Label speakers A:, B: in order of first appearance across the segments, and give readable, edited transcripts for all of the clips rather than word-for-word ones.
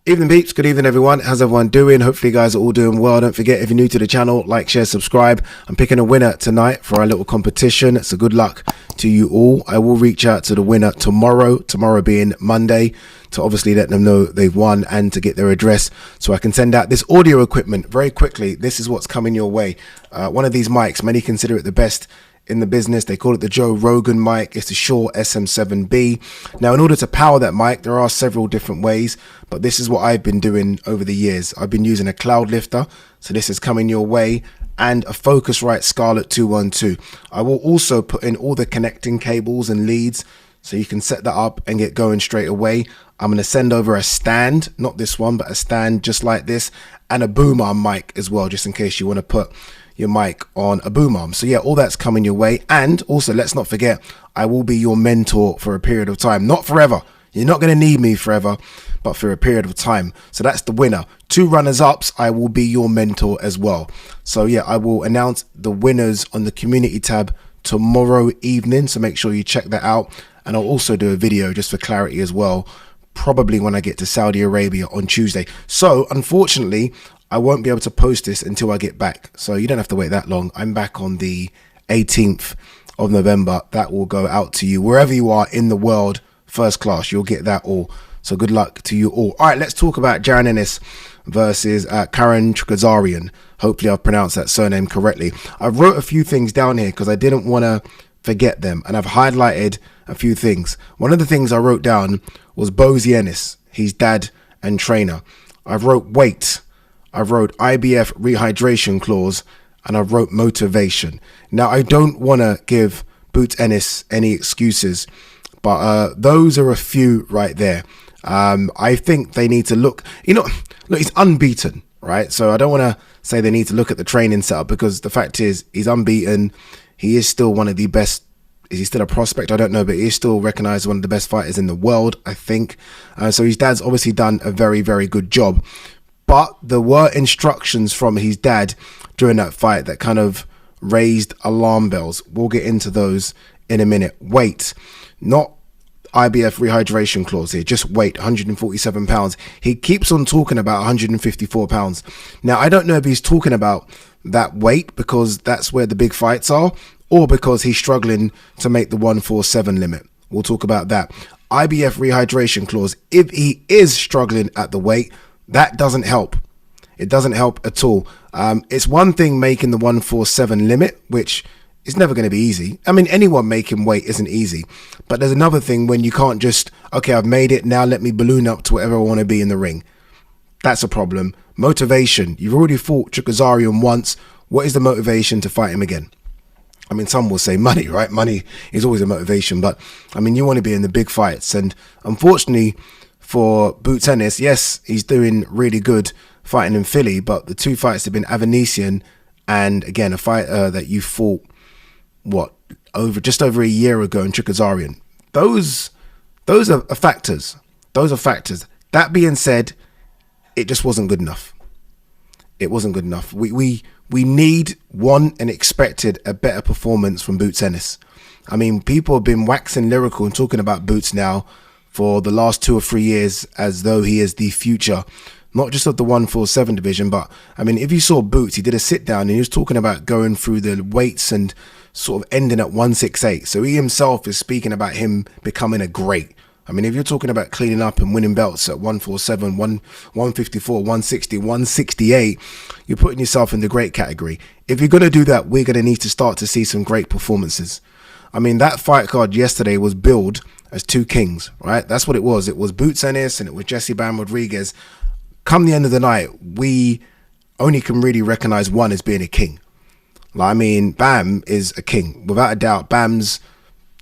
A: Evening peeps, good evening everyone. How's everyone doing? Hopefully you guys are all doing well. Don't forget, if you're new to the channel, like, share, subscribe. I'm picking a winner tonight for our little competition, so good luck to you all. I will reach out to the winner tomorrow being Monday, to obviously let them know they've won and to get their address so I can send out this audio equipment very quickly. This is what's coming your way. One of these mics, many consider it the best in the business. They call it the Joe Rogan mic. It's the Shure SM7B. Now, in order to power that mic, there are several different ways, but this is what I've been doing over the years. I've been using a cloud lifter, so this is coming your way, and a Focusrite Scarlett 212. I will also put in all the connecting cables and leads, so you can set that up and get going straight away. I'm going to send over a stand, not this one, but a stand just like this, and a boom arm mic as well, just in case you want to put your mic on a boom arm. So yeah, all that's coming your way. And also, let's not forget, I will be your mentor for a period of time. Not forever. You're not going to need me forever, but for a period of time. So that's the winner. 2 runners-ups, I will be your mentor as well. So yeah, I will announce the winners on the community tab tomorrow evening. So make sure you check that out. And I'll also do a video just for clarity as well, probably when I get to Saudi Arabia on Tuesday. So unfortunately, I won't be able to post this until I get back. So you don't have to wait that long. I'm back on the 18th of November. That will go out to you wherever you are in the world, first class. You'll get that all. So good luck to you all. All right, let's talk about Jaron Ennis versus CHUKHADZHUAN. Hopefully I've pronounced that surname correctly. I wrote a few things down here because I didn't want to forget them, and I've highlighted a few things. One of the things I wrote down was Enis, his dad and trainer. I wrote weight. I wrote IBF rehydration clause, and I wrote motivation. Now, I don't want to give Enis any excuses, but those are a few right there. I think they need to look, look, he's unbeaten, right? So I don't want to say they need to look at the training setup, because the fact is he's unbeaten. He is still one of the best. Is he still a prospect? I don't know, but he is still recognized as one of the best fighters in the world, I think. So his dad's obviously done a very, very good job. But there were instructions from his dad during that fight that kind of raised alarm bells. We'll get into those in a minute. Weight, not IBF rehydration clause here, just weight, 147 pounds. He keeps on talking about 154 pounds. Now, I don't know if he's talking about that weight because that's where the big fights are, or because he's struggling to make the 147 limit. We'll talk about that. IBF rehydration clause, if he is struggling at the weight, that doesn't help. It doesn't help at all. It's one thing making the 147 limit, which is never going to be easy. I mean, anyone making weight isn't easy. But there's another thing when you can't just, okay, I've made it, now let me balloon up to whatever I want to be in the ring. That's a problem. Motivation. You've already fought Gazarian once. What is the motivation to fight him again? I mean, some will say money, right? Money is always a motivation. But, I mean, you want to be in the big fights. And unfortunately, for Enis, yes, he's doing really good fighting in Philly, but the 2 fights have been Avanesian, and again, a fight that you fought, what, just over a year ago in CHUKHADZHUAN. Those are factors. Those are factors. That being said, it just wasn't good enough. It wasn't good enough. We need, and expected a better performance from Enis. I mean, people have been waxing lyrical and talking about Boots now for the last 2 or 3 years as though he is the future, not just of the 147 division, but I mean, if you saw Boots, he did a sit down and he was talking about going through the weights and sort of ending at 168. So he himself is speaking about him becoming a great. I mean, if you're talking about cleaning up and winning belts at 147, 154, 160, 168, you're putting yourself in the great category. If you're going to do that, we're going to need to start to see some great performances. I mean, that fight card yesterday was billed as 2 kings, right? That's what it was. It was Enis and it was Jesse Bam Rodriguez. Come the end of the night, we only can really recognize one as being a king. Like, I mean, Bam is a king. Without a doubt, Bam's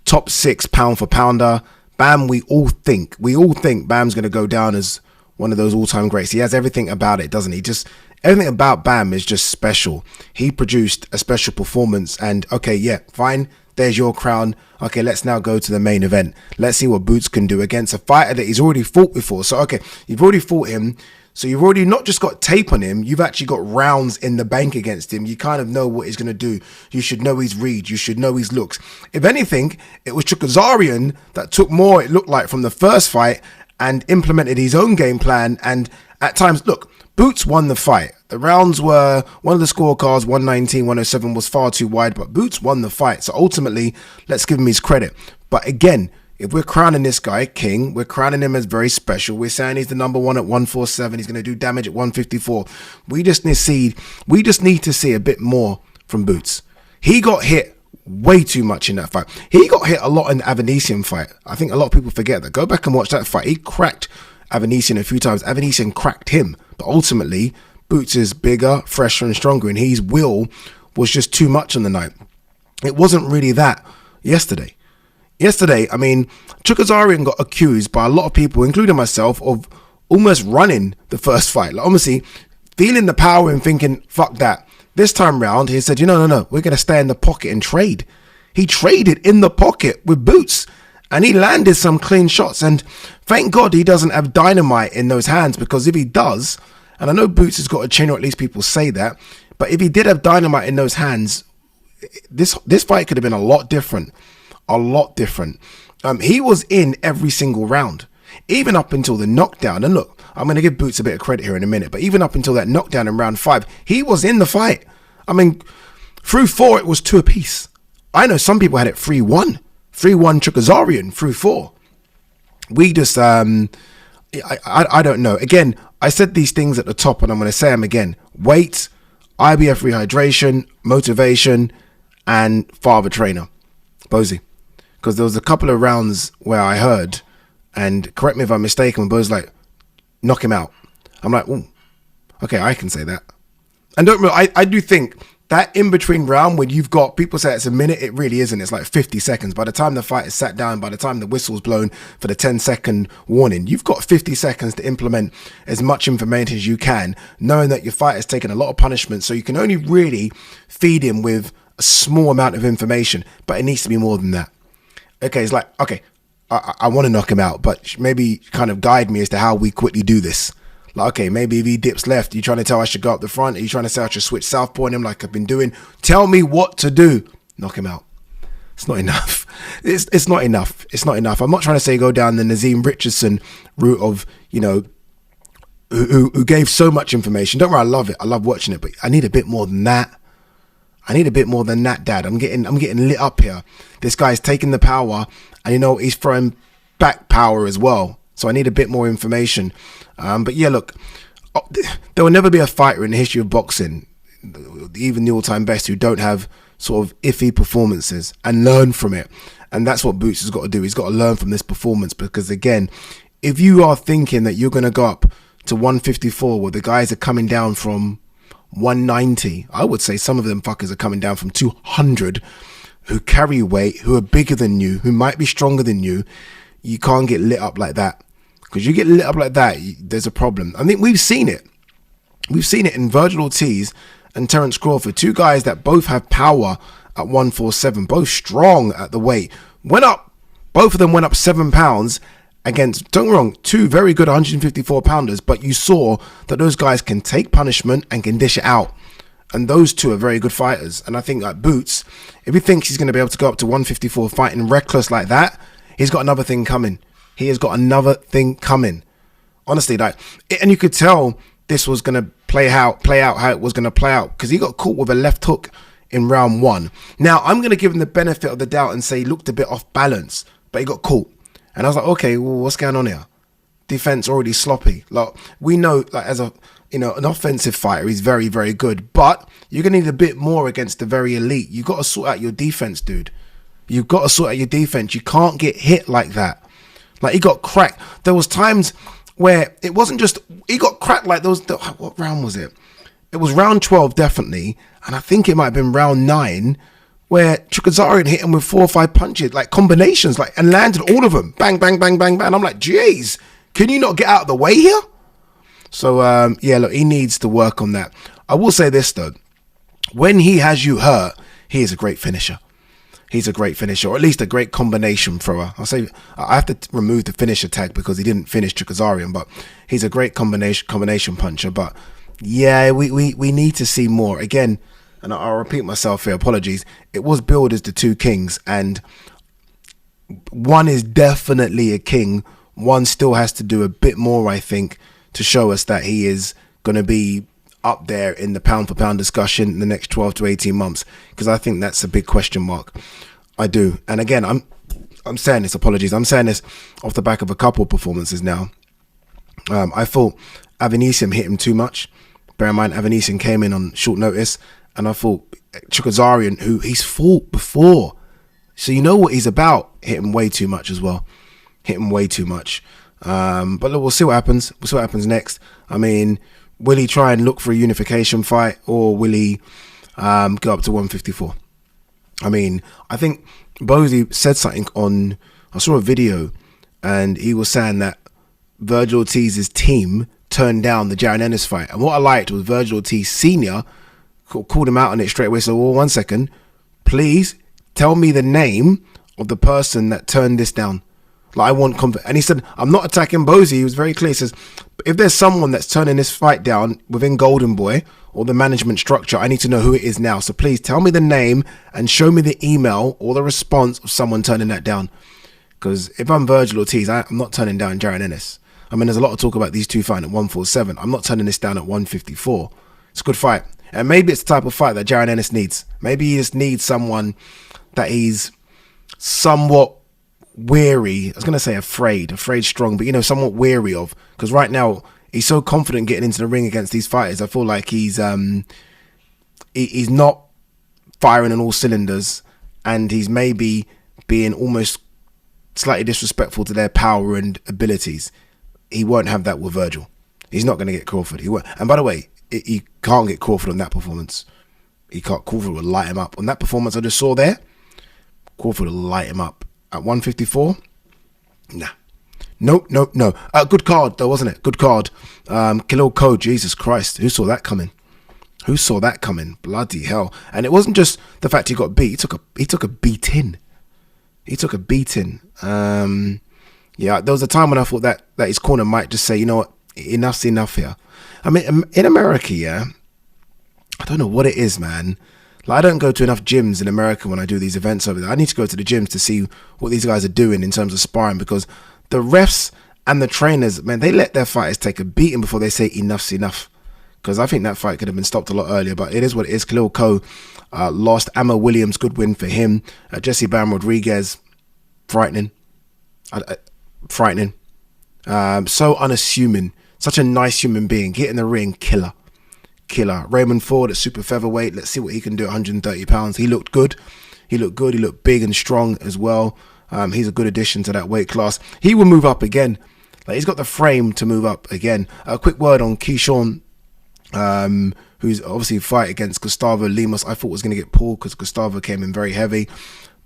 A: top 6 pound for pounder. Bam, we all think Bam's going to go down as one of those all-time greats. He has everything about it, doesn't he? Just everything about Bam is just special. He produced a special performance, and okay, yeah, fine. There's your crown. Okay, let's now go to the main event. Let's see what Boots can do against a fighter that he's already fought before. So, okay, you've already fought him. So you've already not just got tape on him, you've actually got rounds in the bank against him. You kind of know what he's going to do. You should know his read. You should know his looks. If anything, it was CHUKHADZHUAN that took more, it looked like, from the first fight and implemented his own game plan. And at times, look, Boots won the fight. The rounds were, one of the scorecards, 119, 107 was far too wide, but Boots won the fight. So ultimately, let's give him his credit. But again, if we're crowning this guy king, we're crowning him as very special. We're saying he's the number one at 147. He's going to do damage at 154. We just need to see a bit more from Boots. He got hit way too much in that fight. He got hit a lot in the Avanesian fight. I think a lot of people forget that. Go back and watch that fight. He cracked Avanesian a few times. Avanesian cracked him. But ultimately, Boots is bigger, fresher and stronger, and his will was just too much on the night. It wasn't really that yesterday. I mean, CHUKHADZHUAN got accused by a lot of people, including myself, of almost running the first fight. Like, obviously, feeling the power and thinking, fuck that. This time round, he said, no, we're going to stay in the pocket and trade. He traded in the pocket with Boots, and he landed some clean shots. And thank God he doesn't have dynamite in those hands, because if he does, and I know Boots has got a chin, or at least people say that, but if he did have dynamite in those hands, this fight could have been a lot different. He was in every single round, even up until the knockdown. And look, I'm going to give Boots a bit of credit here in a minute, but even up until that knockdown in round 5, he was in the fight. I mean, through 4, it was 2 apiece. I know some people had it 3-1 CHUKHADZHUAN through 4. We just, I don't know. Again, I said these things at the top, and I'm going to say them again. Weight, IBF rehydration, motivation, and father trainer, Bozy. Because there was a couple of rounds where I heard, and correct me if I'm mistaken, but Bo's like, knock him out. I'm like, ooh, okay, I can say that. And don't remember, I do think that in-between round when you've got, people say it's a minute, it really isn't. It's like 50 seconds. By the time the fight is sat down, by the time the whistle's blown for the 10-second warning, you've got 50 seconds to implement as much information as you can, knowing that your fight has taken a lot of punishment, so you can only really feed him with a small amount of information, but it needs to be more than that. Okay, it's like, okay, I want to knock him out, but maybe kind of guide me as to how we quickly do this. Like, okay, maybe if he dips left, you trying to tell I should go up the front? Are you trying to say I should switch southpaw on him like I've been doing? Tell me what to do. Knock him out. It's not enough. It's not enough. It's not enough. I'm not trying to say go down the Nazim Richardson route of, who gave so much information. Don't worry, I love it. I love watching it, but I need a bit more than that. Dad. I'm getting lit up here. This guy's taking the power, and he's throwing back power as well. So I need a bit more information. But yeah, look, there will never be a fighter in the history of boxing, even the all-time best, who don't have sort of iffy performances and learn from it. And that's what Boots has got to do. He's got to learn from this performance, because again, if you are thinking that you're going to go up to 154 where the guys are coming down from 190, I would say some of them fuckers are coming down from 200, who carry weight, who are bigger than you, who might be stronger than you. You can't get lit up like that, because you get lit up like that, there's a problem. I think we've seen it in Virgil Ortiz and Terence Crawford, 2 guys that both have power at 147, both strong at the weight, both of them went up 7 pounds against, don't get me wrong, 2 very good 154 pounders, but you saw that those guys can take punishment and can dish it out. And those 2 are very good fighters. And I think like Boots, if he thinks he's going to be able to go up to 154 fighting reckless like that, he's got another thing coming. He has got another thing coming. Honestly, and you could tell this was going to play out how it was going to play out, because he got caught with a left hook in round 1. Now, I'm going to give him the benefit of the doubt and say he looked a bit off balance, but he got caught. And I was like, okay, well, what's going on here? Defense already sloppy. Like, we know, like, as an offensive fighter, he's very, very good, but you're going to need a bit more against the very elite. You've got to sort out your defense, dude. You've got to sort out your defense. You can't get hit like that. Like, he got cracked. There was times where it wasn't just, he got cracked like those, what round was it? It was round 12, definitely. And I think it might have been round 9, where CHUKHADZHUAN hit him with 4 or 5 punches, like combinations, like, and landed all of them. Bang, bang, bang, bang, bang. I'm like, jeez, can you not get out of the way here? So, yeah, look, he needs to work on that. I will say this, though. When he has you hurt, he is a great finisher. He's a great finisher, or at least a great combination thrower. I'll say I have to remove the finisher tag because he didn't finish CHUKHADZHUAN, but he's a great combination puncher. But yeah, we need to see more. Again, and I'll repeat myself here, apologies. It was billed as the 2 kings, and one is definitely a king one still has to do a bit more, I think, to show us that he is going to be up there in the pound for pound discussion in the next 12 to 18 months, because I think that's a big question mark. I do. And again, I'm saying this, apologies, I'm saying this off the back of a couple performances now. I thought Avanesian hit him too much. Bear in mind, Avanesian came in on short notice, and I thought Gazarian, who he's fought before, so you know what he's about, hit him way too much as well. Hit him way too much. But look, we'll see what happens. We'll see what happens next. I mean, will he try and look for a unification fight, or will he go up to 154? I mean, I think Bozy said something on, I saw a video, and he was saying that Virgil Ortiz's team turned down the Jaron Ennis fight. And what I liked was Virgil Ortiz Sr. called him out on it straight away. So, well, 1 second, please tell me the name of the person that turned this down. Like, I want comfort. And he said, I'm not attacking Bozy. He was very clear. He says, if there's someone that's turning this fight down within Golden Boy or the management structure, I need to know who it is now. So please tell me the name and show me the email or the response of someone turning that down. Because if I'm Virgil Ortiz, I'm not turning down Jaron Ennis. I mean, there's a lot of talk about these two fighting at 147. I'm not turning this down at 154. It's a good fight. And maybe it's the type of fight that Jaron Ennis needs. Maybe he just needs someone that he's somewhat weary. I was going to say afraid strong, but, you know, somewhat weary of. Because right now, he's so confident getting into the ring against these fighters. I feel like he's not firing on all cylinders, and he's maybe being almost slightly disrespectful to their power and abilities. He won't have that with Virgil. He's not going to get Crawford. He won't. And by the way, he can't get Crawford on that performance. He can't. Crawford will light him up. On that performance I just saw there, Crawford will light him up. At 154, nah. No. Good card though, wasn't it? Good card. Khalil Code, Jesus Christ. Who saw that coming? Who saw that coming? Bloody hell. And it wasn't just the fact he got beat. He took a beating. He took a beating. Yeah, there was a time when I thought that his corner might just say, you know what, enough's enough here. I mean, in America, yeah, I don't know what it is, man. Like, I don't go to enough gyms in America when I do these events over there. I need to go to the gyms to see what these guys are doing in terms of sparring, because the refs and the trainers, man, they let their fighters take a beating before they say enough's enough. Because I think that fight could have been stopped a lot earlier, but it is what it is. Khalil Ko lost. Amma Williams, good win for him. Jesse Bam Rodriguez, frightening. Frightening. So unassuming. Such a nice human being. Get in the ring, killer. Raymond Ford at super featherweight. Let's see what he can do at 130 pounds. He looked good. He looked big and strong as well. He's a good addition to that weight class. He will move up again. Like, he's got the frame to move up again. A quick word on Keyshawn, who's obviously fight against Gustavo Lemos. I thought was going to get pulled because Gustavo came in very heavy,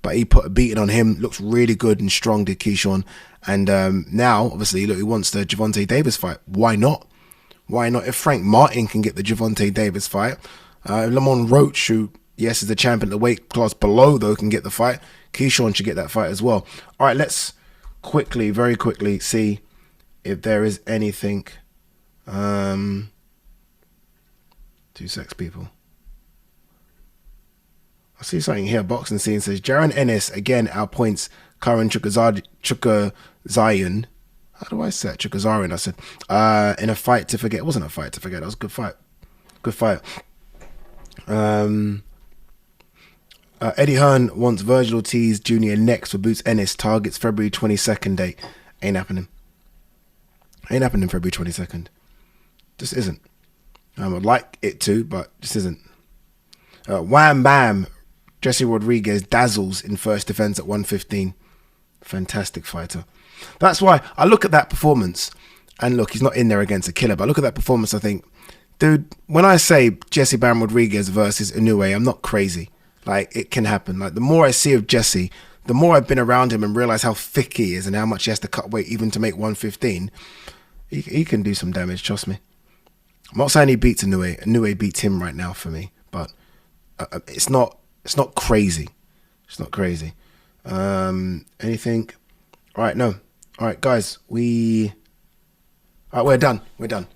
A: but he put a beating on him. Looks really good and strong, did Keyshawn. And now, obviously, look, he wants the Gervonta Davis fight. Why not? Why not? If Frank Martin can get the Gervonta Davis fight, Lamont Roach, who, yes, is the champion of the weight class below, though, can get the fight. Keyshawn should get that fight as well. All right, let's very quickly see if there is anything. 2 secs, people. I see something here. Boxing Scene says Jaron Ennis again outpoints Karen CHUKHADZHUAN. How do I say it? CHUKHADZHUAN, I said. In a fight to forget. It wasn't a fight to forget. That was a good fight. Good fight. Eddie Hearn wants Virgil Ortiz Jr. next for Boots Ennis. Targets February 22nd date. Ain't happening. Ain't happening February 22nd. Just isn't. I would like it to, but just isn't. Wham Bam. Jesse Rodriguez dazzles in first defense at 115. Fantastic fighter. That's why I look at that performance, and look, he's not in there against a killer, but I look at that performance, I think, dude, when I say Jesse Bam Rodriguez versus Inoue, I'm not crazy. Like, it can happen. Like, the more I see of Jesse, the more I've been around him and realize how thick he is and how much he has to cut weight even to make 115. He can do some damage, trust me. I'm not saying he beats Inoue. Inoue beats him right now for me, but it's not crazy. It's not crazy. Anything? All right, no. All right, guys, we're done. We're done.